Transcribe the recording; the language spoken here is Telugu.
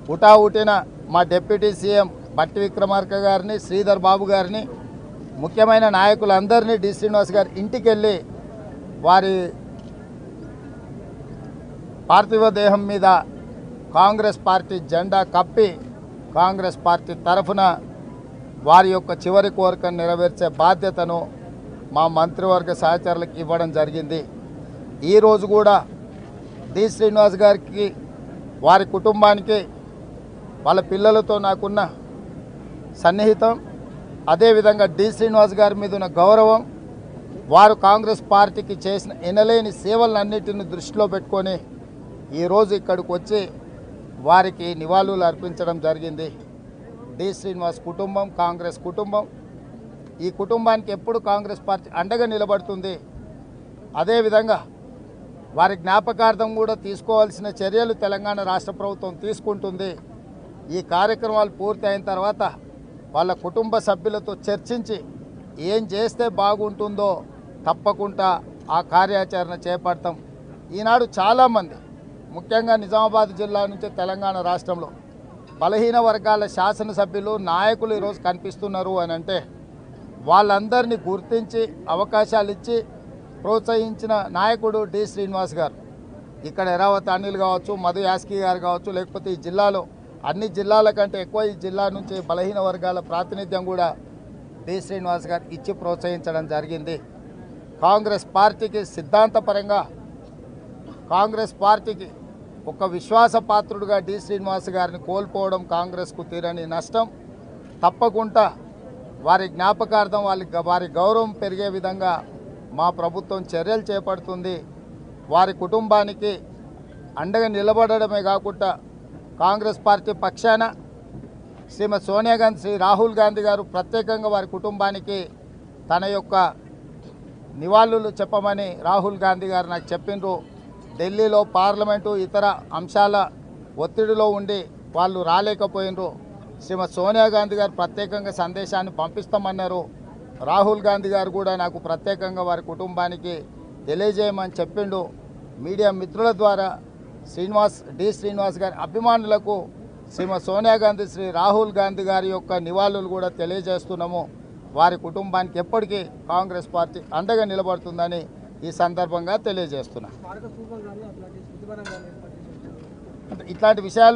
హుటాహుటిన మా డిప్యూటీ సీఎం బట్టి విక్రమార్క గారిని, శ్రీధర్ బాబు గారిని, ముఖ్యమైన నాయకులందరినీ డి శ్రీనివాస్ గారి ఇంటికి వెళ్ళి వారి పార్థివ దేహం మీద కాంగ్రెస్ పార్టీ జెండా కప్పి కాంగ్రెస్ పార్టీ తరఫున వారి యొక్క చివరి కోరికను నెరవేర్చే బాధ్యతను మా మంత్రివర్గ సహచరులకు ఇవ్వడం జరిగింది. ఈరోజు కూడా డి శ్రీనివాస్ గారికి, వారి కుటుంబానికి, వాళ్ళ పిల్లలతో నాకున్న సన్నిహితం, అదేవిధంగా డి శ్రీనివాస్ గారి మీద ఉన్న గౌరవం, వారు కాంగ్రెస్ పార్టీకి చేసిన ఎనలేని సేవలన్నిటిని దృష్టిలో పెట్టుకొని ఈరోజు ఇక్కడికి వచ్చి వారికి నివాళులు అర్పించడం జరిగింది. డి శ్రీనివాస్ కుటుంబం కాంగ్రెస్ కుటుంబం. ఈ కుటుంబానికి ఎప్పుడు కాంగ్రెస్ పార్టీ అండగా నిలబడుతుంది. అదేవిధంగా వారి జ్ఞాపకార్థం కూడా తీసుకోవాల్సిన చర్యలు తెలంగాణ రాష్ట్ర ప్రభుత్వం తీసుకుంటుంది. ఈ కార్యక్రమాలు పూర్తి అయిన తర్వాత వాళ్ళ కుటుంబ సభ్యులతో చర్చించి ఏం చేస్తే బాగుంటుందో తప్పకుండా ఆ కార్యాచరణ చేపడతాం. ఈనాడు చాలామంది, ముఖ్యంగా నిజామాబాద్ జిల్లా నుంచి తెలంగాణ రాష్ట్రంలో బలహీన వర్గాల శాసనసభ్యులు, నాయకులు ఈరోజు కనిపిస్తున్నారు అని అంటే వాళ్ళందరినీ గుర్తించి అవకాశాలు ఇచ్చి ప్రోత్సహించిన నాయకుడు డి శ్రీనివాస్ గారు. ఇక్కడ ఎరావత్ అనిల్ కావచ్చు, మధు యాస్కి గారు కావచ్చు, లేకపోతే ఈ జిల్లాలో అన్ని జిల్లాల కంటే ఎక్కువ ఈ జిల్లా నుంచి బలహీన వర్గాల ప్రాతినిధ్యం కూడా డి శ్రీనివాస్ గారు ఇచ్చి ప్రోత్సహించడం జరిగింది. కాంగ్రెస్ పార్టీకి సిద్ధాంతపరంగా, కాంగ్రెస్ పార్టీకి ఒక విశ్వాసపాత్రుడుగా డి శ్రీనివాస్ గారిని కోల్పోవడం కాంగ్రెస్కు తీరని నష్టం. తప్పకుండా వారి జ్ఞాపకార్థం వారి గౌరవం పెరిగే విధంగా మా ప్రభుత్వం చర్యలు చేపడుతుంది. వారి కుటుంబానికి అండగా నిలబడమే కాకుండా కాంగ్రెస్ పార్టీ పక్షాన శ్రీమతి సోనియా గాంధీ, శ్రీ రాహుల్ గాంధీ గారు ప్రత్యేకంగా వారి కుటుంబానికి తన యొక్క నివాళులు చెప్పమని రాహుల్ గాంధీ గారు నాకు చెప్పిండ్రు. ఢిల్లీలో పార్లమెంటు ఇతర అంశాల ఒత్తిడిలో ఉండి వాళ్ళు రాలేకపోయినరు. శ్రీమతి సోనియా గాంధీ గారు ప్రత్యేకంగా సందేశాన్ని పంపిస్తామన్నారు. రాహుల్ గాంధీ గారు కూడా నాకు ప్రత్యేకంగా వారి కుటుంబానికి తెలియజేయమని చెప్పిండు. మీడియా మిత్రుల ద్వారా డి శ్రీనివాస్ గారి అభిమానులకు శ్రీమతి సోనియా గాంధీ, శ్రీ రాహుల్ గాంధీ గారి యొక్క నివాళులు కూడా తెలియజేస్తున్నాము. వారి కుటుంబానికి ఎప్పటికీ కాంగ్రెస్ పార్టీ అండగా నిలబడుతుందని ఈ సందర్భంగా తెలియజేస్తున్నా. ఇట్లాంటి విషయాలు